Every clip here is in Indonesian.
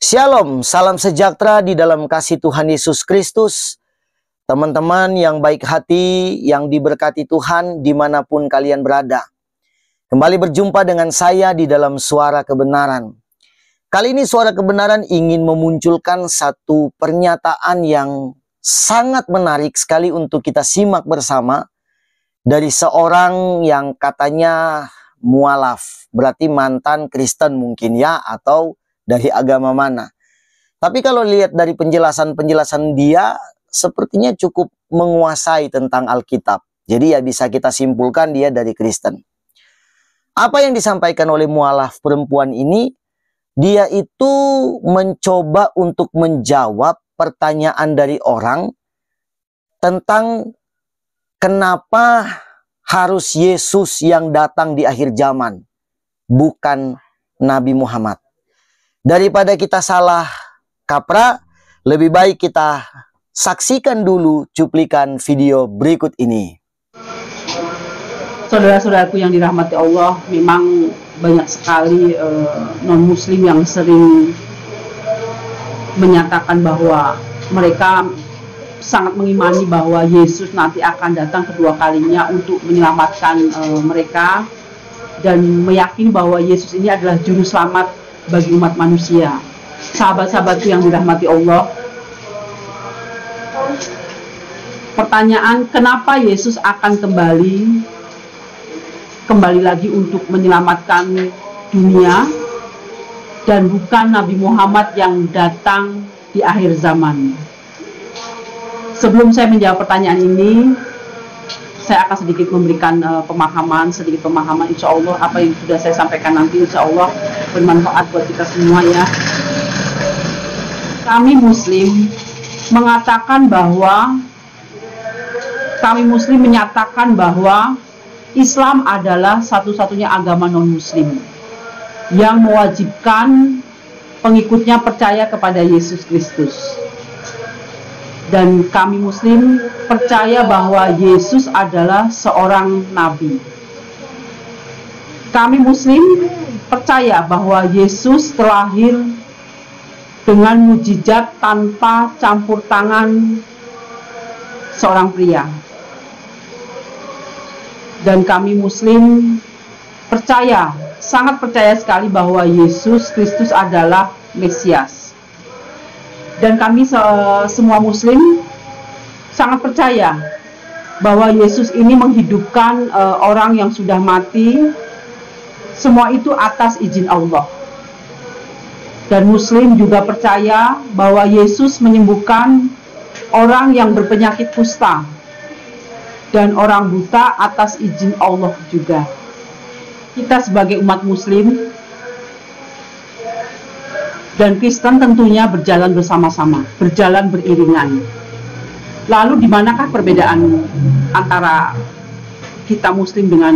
Shalom, salam sejahtera di dalam kasih Tuhan Yesus Kristus. Teman-teman yang baik hati, yang diberkati Tuhan dimanapun kalian berada. Kembali berjumpa dengan saya di dalam Suara Kebenaran. Kali ini Suara Kebenaran ingin memunculkan satu pernyataan yang sangat menarik sekali untuk kita simak bersama. Dari seorang yang katanya mualaf, berarti mantan Kristen mungkin ya, atau dari agama mana. Tapi kalau lihat dari penjelasan-penjelasan dia, sepertinya cukup menguasai tentang Alkitab. Jadi ya bisa kita simpulkan dia dari Kristen. Apa yang disampaikan oleh mualaf perempuan ini, dia itu mencoba untuk menjawab pertanyaan dari orang tentang kenapa harus Yesus yang datang di akhir zaman, bukan Nabi Muhammad. Daripada kita salah kaprah, lebih baik kita saksikan dulu cuplikan video berikut ini. Saudara-saudaraku yang dirahmati Allah, memang banyak sekali non-muslim yang sering menyatakan bahwa mereka sangat mengimani bahwa Yesus nanti akan datang kedua kalinya untuk menyelamatkan mereka, dan meyakini bahwa Yesus ini adalah juru selamat bagi umat manusia. Sahabat-sahabatku yang dirahmati Allah, pertanyaan kenapa Yesus akan kembali lagi untuk menyelamatkan dunia dan bukan Nabi Muhammad yang datang di akhir zaman. Sebelum saya menjawab pertanyaan ini, saya akan sedikit memberikan sedikit pemahaman. Insya Allah apa yang sudah saya sampaikan nanti insya Allah bermanfaat buat kita semua ya. Kami Muslim menyatakan bahwa Islam adalah satu-satunya agama non-Muslim yang mewajibkan pengikutnya percaya kepada Yesus Kristus. Dan kami Muslim percaya bahwa Yesus adalah seorang nabi. Kami Muslim percaya bahwa Yesus terlahir dengan mukjizat tanpa campur tangan seorang pria. Dan kami Muslim sangat percaya sekali bahwa Yesus Kristus adalah Mesias. Dan kami semua Muslim sangat percaya bahwa Yesus ini menghidupkan orang yang sudah mati. Semua itu atas izin Allah. Dan Muslim juga percaya bahwa Yesus menyembuhkan orang yang berpenyakit kusta dan orang buta atas izin Allah juga. Kita sebagai umat Muslim dan Kristen tentunya berjalan bersama-sama, berjalan beriringan. Lalu di manakah perbedaan antara kita Muslim dengan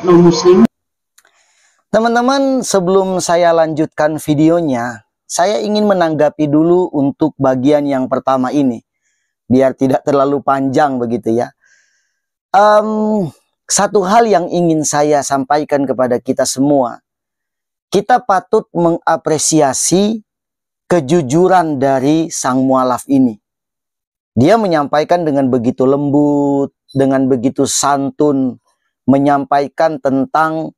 non-Muslim? Teman-teman, sebelum saya lanjutkan videonya, saya ingin menanggapi dulu untuk bagian yang pertama ini, biar tidak terlalu panjang begitu ya. Satu hal yang ingin saya sampaikan kepada kita semua, kita patut mengapresiasi kejujuran dari sang mualaf ini. Dia menyampaikan dengan begitu lembut, dengan begitu santun, menyampaikan tentang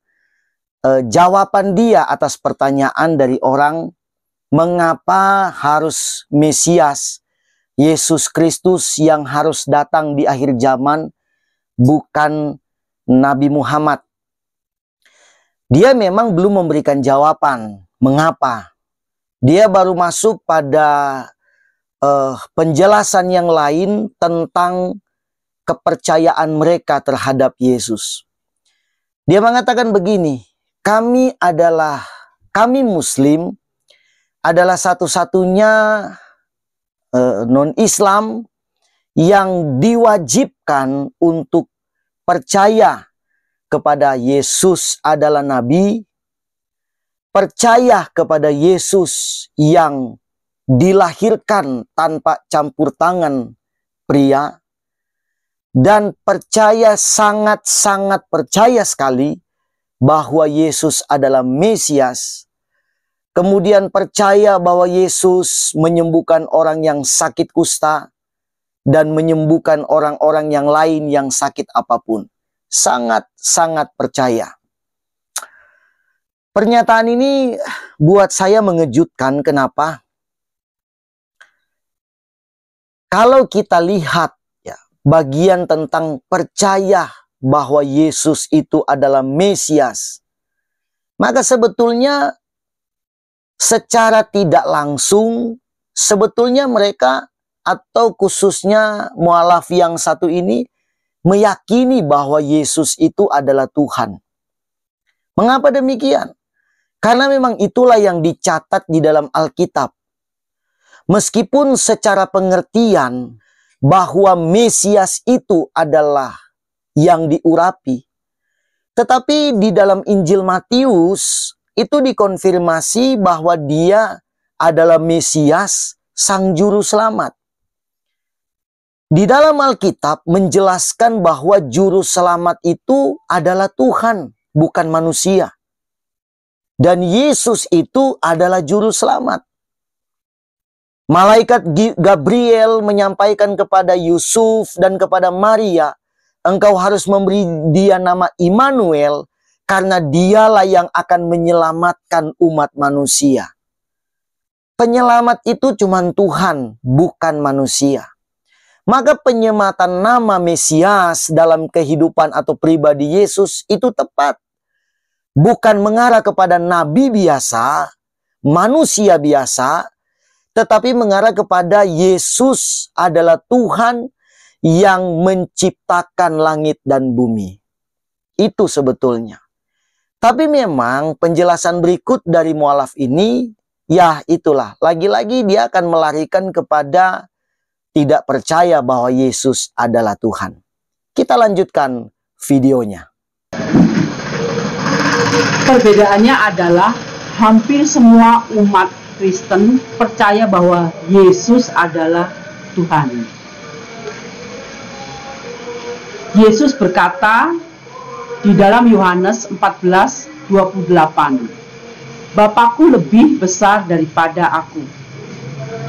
jawaban dia atas pertanyaan dari orang, mengapa harus Mesias, Yesus Kristus yang harus datang di akhir zaman, bukan Nabi Muhammad. Dia memang belum memberikan jawaban mengapa. Dia baru masuk pada penjelasan yang lain tentang kepercayaan mereka terhadap Yesus. Dia mengatakan begini, kami Muslim adalah satu-satunya non-Islam yang diwajibkan untuk percaya kepada Yesus adalah Nabi, percaya kepada Yesus yang dilahirkan tanpa campur tangan pria, dan sangat percaya sekali bahwa Yesus adalah Mesias, kemudian percaya bahwa Yesus menyembuhkan orang yang sakit kusta dan menyembuhkan orang-orang yang lain yang sakit apapun. Sangat-sangat percaya. Pernyataan ini buat saya mengejutkan. Kenapa? Kalau kita lihat ya, bagian tentang percaya bahwa Yesus itu adalah Mesias, maka sebetulnya secara tidak langsung, sebetulnya mereka atau khususnya mualaf yang satu ini meyakini bahwa Yesus itu adalah Tuhan. Mengapa demikian? Karena memang itulah yang dicatat di dalam Alkitab. Meskipun secara pengertian bahwa Mesias itu adalah yang diurapi, tetapi di dalam Injil Matius itu dikonfirmasi bahwa dia adalah Mesias, Sang Juru Selamat. Di dalam Alkitab menjelaskan bahwa Juru Selamat itu adalah Tuhan, bukan manusia. Dan Yesus itu adalah Juru Selamat. Malaikat Gabriel menyampaikan kepada Yusuf dan kepada Maria, engkau harus memberi dia nama Immanuel, karena dialah yang akan menyelamatkan umat manusia. Penyelamat itu cuma Tuhan, bukan manusia. Maka penyematan nama Mesias dalam kehidupan atau pribadi Yesus itu tepat. Bukan mengarah kepada nabi biasa, manusia biasa, tetapi mengarah kepada Yesus adalah Tuhan yang menciptakan langit dan bumi. Itu sebetulnya. Tapi memang penjelasan berikut dari mualaf ini, ya itulah. Lagi-lagi dia akan melarikan kepada tidak percaya bahwa Yesus adalah Tuhan. Kita lanjutkan videonya. Perbedaannya adalah hampir semua umat Kristen percaya bahwa Yesus adalah Tuhan. Yesus berkata di dalam Yohanes 14:28, Bapakku lebih besar daripada aku.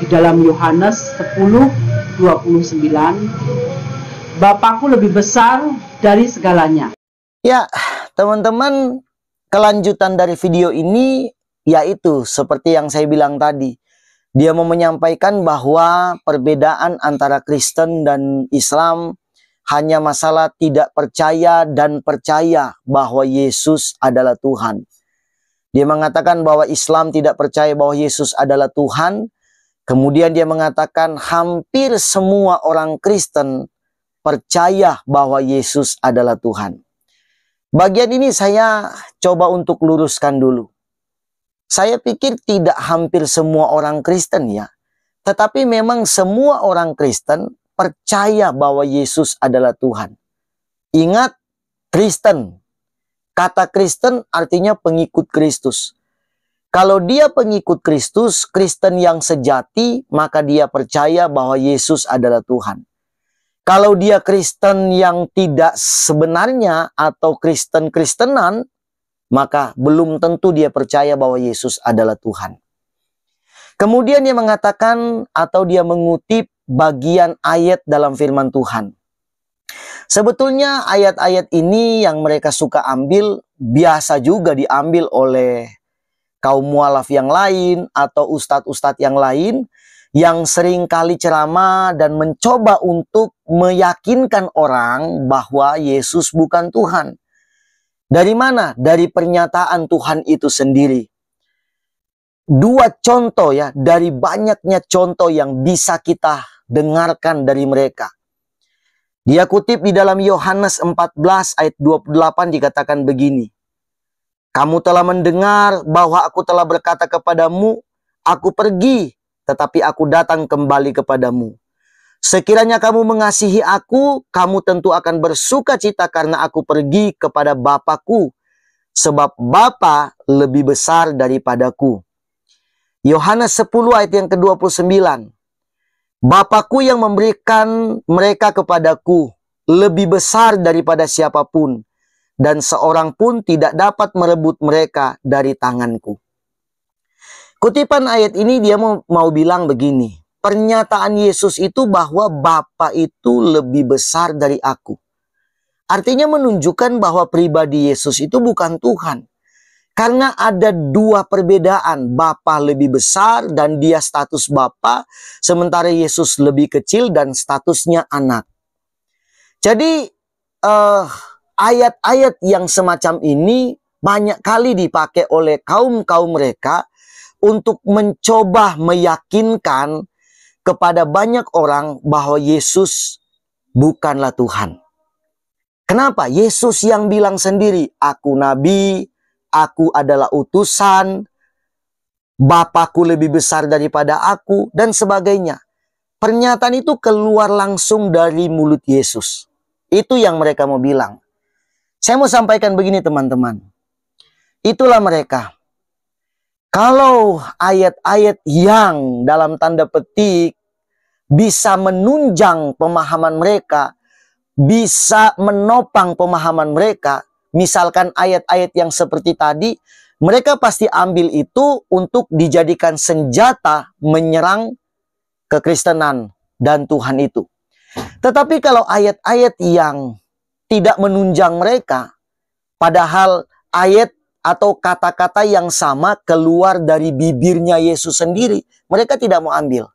Di dalam Yohanes 10:29, Bapakku lebih besar dari segalanya. Ya, teman-teman, kelanjutan dari video ini yaitu seperti yang saya bilang tadi. Dia mau menyampaikan bahwa perbedaan antara Kristen dan Islam hanya masalah tidak percaya dan percaya bahwa Yesus adalah Tuhan. Dia mengatakan bahwa Islam tidak percaya bahwa Yesus adalah Tuhan. Kemudian dia mengatakan hampir semua orang Kristen percaya bahwa Yesus adalah Tuhan. Bagian ini saya coba untuk luruskan dulu. Saya pikir tidak hampir semua orang Kristen ya. Tetapi memang semua orang Kristen percaya bahwa Yesus adalah Tuhan. Ingat, Kristen. Kata Kristen artinya pengikut Kristus. Kalau dia pengikut Kristus, Kristen yang sejati, maka dia percaya bahwa Yesus adalah Tuhan. Kalau dia Kristen yang tidak sebenarnya atau Kristen-Kristenan, maka belum tentu dia percaya bahwa Yesus adalah Tuhan. Kemudian dia mengatakan atau dia mengutip bagian ayat dalam firman Tuhan. Sebetulnya ayat-ayat ini yang mereka suka ambil, biasa juga diambil oleh kaum mualaf yang lain atau ustadz-ustadz yang lain, yang sering kali ceramah dan mencoba untuk meyakinkan orang bahwa Yesus bukan Tuhan. Dari mana? Dari pernyataan Tuhan itu sendiri. Dua contoh ya, dari banyaknya contoh yang bisa kita dengarkan dari mereka. Dia kutip di dalam Yohanes 14 ayat 28 dikatakan begini. Kamu telah mendengar bahwa aku telah berkata kepadamu, aku pergi, tetapi aku datang kembali kepadamu. Sekiranya kamu mengasihi aku, kamu tentu akan bersuka cita karena aku pergi kepada Bapakku, sebab Bapa lebih besar daripadaku. Yohanes 10 ayat yang ke-29. Bapakku yang memberikan mereka kepadaku lebih besar daripada siapapun, dan seorang pun tidak dapat merebut mereka dari tanganku. Kutipan ayat ini dia mau bilang begini. Pernyataan Yesus itu bahwa Bapa itu lebih besar dari aku. Artinya menunjukkan bahwa pribadi Yesus itu bukan Tuhan. Karena ada dua perbedaan. Bapa lebih besar dan dia status Bapa, sementara Yesus lebih kecil dan statusnya anak. Jadi ayat-ayat yang semacam ini banyak kali dipakai oleh kaum-kaum mereka untuk mencoba meyakinkan kepada banyak orang bahwa Yesus bukanlah Tuhan. Kenapa? Yesus yang bilang sendiri, aku nabi, aku adalah utusan, Bapakku lebih besar daripada aku, dan sebagainya. Pernyataan itu keluar langsung dari mulut Yesus. Itu yang mereka mau bilang. Saya mau sampaikan begini teman-teman. Itulah mereka. Kalau ayat-ayat yang dalam tanda petik bisa menunjang pemahaman mereka, bisa menopang pemahaman mereka, misalkan ayat-ayat yang seperti tadi, mereka pasti ambil itu untuk dijadikan senjata menyerang kekristenan dan Tuhan itu. Tetapi kalau ayat-ayat yang tidak menunjang mereka, padahal ayat atau kata-kata yang sama keluar dari bibirnya Yesus sendiri, mereka tidak mau ambil.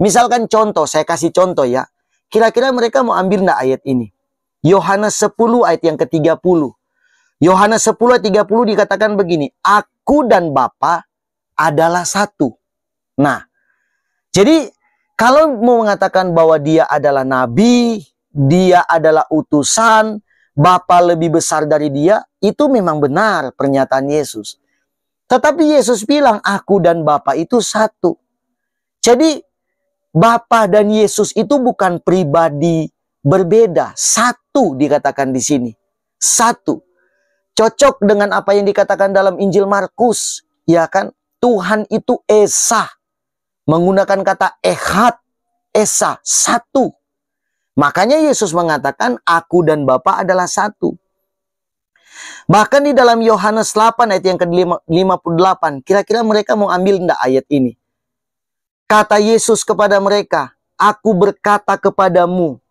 Misalkan contoh, saya kasih contoh ya. Kira-kira mereka mau ambil enggak ayat ini? Yohanes 10 ayat yang ke-30. Yohanes 10 ayat 30 dikatakan begini, aku dan Bapa adalah satu. Nah, jadi kalau mau mengatakan bahwa dia adalah nabi, dia adalah utusan, Bapa lebih besar dari dia, itu memang benar pernyataan Yesus. Tetapi Yesus bilang, aku dan Bapa itu satu. Jadi, Bapa dan Yesus itu bukan pribadi berbeda. Satu dikatakan di sini. Satu. Cocok dengan apa yang dikatakan dalam Injil Markus. Ya kan? Tuhan itu Esa. Menggunakan kata Ehad. Esa. Satu. Makanya Yesus mengatakan, aku dan Bapa adalah satu. Bahkan di dalam Yohanes 8 ayat yang ke-58, kira-kira mereka mau ambil enggak ayat ini? Kata Yesus kepada mereka, aku berkata kepadamu,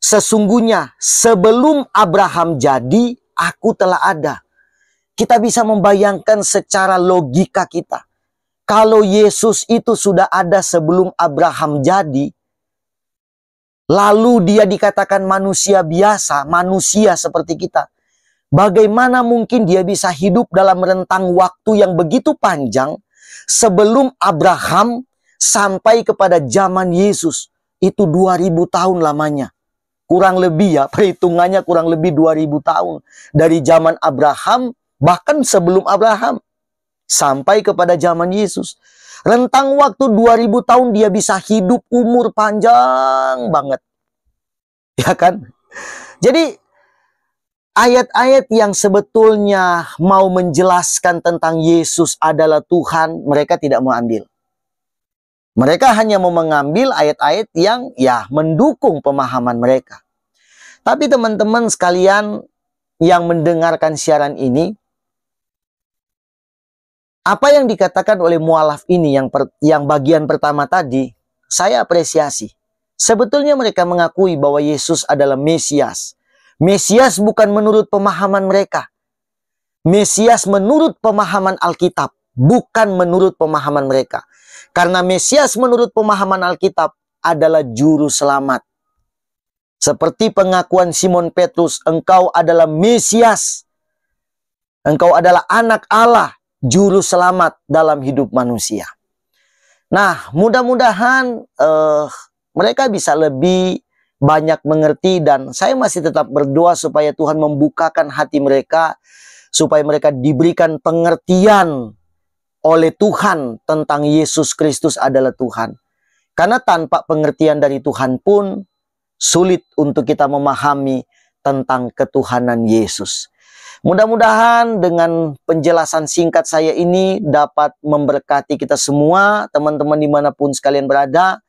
sesungguhnya sebelum Abraham jadi, aku telah ada. Kita bisa membayangkan secara logika kita. Kalau Yesus itu sudah ada sebelum Abraham jadi, lalu dia dikatakan manusia biasa, manusia seperti kita. Bagaimana mungkin dia bisa hidup dalam rentang waktu yang begitu panjang sebelum Abraham sampai kepada zaman Yesus? Itu 2000 tahun lamanya. Kurang lebih ya, perhitungannya kurang lebih 2000 tahun. Dari zaman Abraham, bahkan sebelum Abraham, sampai kepada zaman Yesus. Rentang waktu 2000 tahun dia bisa hidup umur panjang banget. Ya kan? Jadi ayat-ayat yang sebetulnya mau menjelaskan tentang Yesus adalah Tuhan, mereka tidak mau ambil. Mereka hanya mau mengambil ayat-ayat yang ya mendukung pemahaman mereka. Tapi teman-teman sekalian yang mendengarkan siaran ini, apa yang dikatakan oleh mualaf ini yang bagian pertama tadi, saya apresiasi. Sebetulnya mereka mengakui bahwa Yesus adalah Mesias. Mesias bukan menurut pemahaman mereka. Mesias menurut pemahaman Alkitab, bukan menurut pemahaman mereka. Karena Mesias menurut pemahaman Alkitab adalah juru selamat. Seperti pengakuan Simon Petrus, engkau adalah Mesias. Engkau adalah anak Allah, juru selamat dalam hidup manusia. Nah, mudah-mudahan mereka bisa lebih banyak mengerti, dan saya masih tetap berdoa supaya Tuhan membukakan hati mereka, supaya mereka diberikan pengertian oleh Tuhan tentang Yesus Kristus adalah Tuhan. Karena tanpa pengertian dari Tuhan pun sulit untuk kita memahami tentang ketuhanan Yesus. Mudah-mudahan dengan penjelasan singkat saya ini dapat memberkati kita semua, teman-teman dimanapun sekalian berada.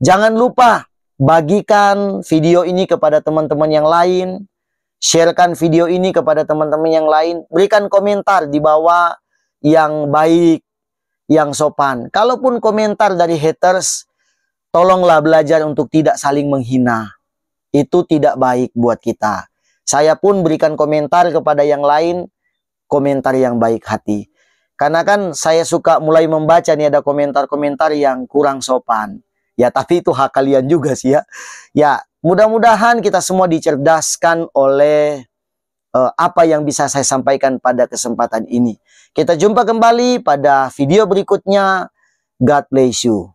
Jangan lupa bagikan video ini kepada teman-teman yang lain, sharekan video ini kepada teman-teman yang lain, berikan komentar di bawah yang baik, yang sopan. Kalaupun komentar dari haters, tolonglah belajar untuk tidak saling menghina. Itu tidak baik buat kita. Saya pun berikan komentar kepada yang lain, komentar yang baik hati. Karena kan saya suka mulai membaca nih ada komentar-komentar yang kurang sopan. Ya, tapi itu hak kalian juga sih ya. Ya, mudah-mudahan kita semua dicerdaskan oleh apa yang bisa saya sampaikan pada kesempatan ini. Kita jumpa kembali pada video berikutnya. God bless you.